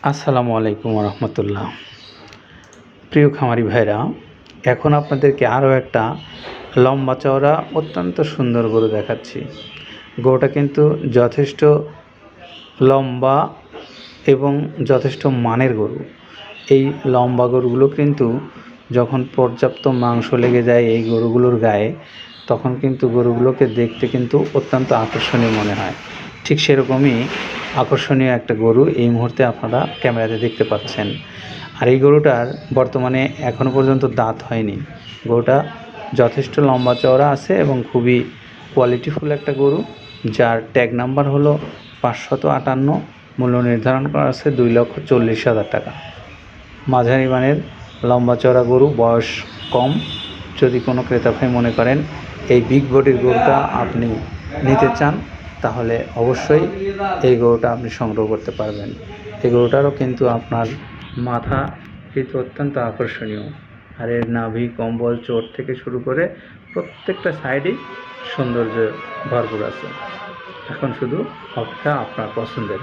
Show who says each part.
Speaker 1: আসসালামু আলাইকুম রহমতুল্লাহ। প্রিয় খামারি ভাইরা, এখন আপনাদেরকে আরও একটা লম্বা চওড়া অত্যন্ত সুন্দর গরু দেখাচ্ছি। গরুটা কিন্তু যথেষ্ট লম্বা এবং যথেষ্ট মানের গরু। এই লম্বা গরুগুলো কিন্তু যখন পর্যাপ্ত মাংস লেগে যায় এই গরুগুলোর গায়ে, তখন কিন্তু গরুগুলোকে দেখতে কিন্তু অত্যন্ত আকর্ষণীয় মনে হয়। ঠিক সেরকমই আকর্ষণীয় একটা গরু এই মুহূর্তে আপনারা ক্যামেরাতে দেখতে পাচ্ছেন। আর এই গরুটার বর্তমানে এখনও পর্যন্ত দাঁত হয়নি। গরুটা যথেষ্ট লম্বা চওড়া আছে এবং খুবই কোয়ালিটিফুল একটা গরু, যার ট্যাগ নাম্বার হলো 558। মূল্য নির্ধারণ করা আছে 2,40,000 টাকা। মাঝারি মানের লম্বা চওড়া গরু, বয়স কম। যদি কোনো ক্রেতা ভাই মনে করেন এই বিগ বডির গরুটা আপনি নিতে চান, তাহলে অবশ্যই এই গরুটা আপনি সংগ্রহ করতে পারবেন। এই গরুটারও কিন্তু আপনার মাথা কিন্তু অত্যন্ত আকর্ষণীয়, আর এর নাভি, কম্বল, চোট থেকে শুরু করে প্রত্যেকটা সাইডেই সৌন্দর্যে ভরপুর আছে। এখন শুধু অপেক্ষা আপনার পছন্দের।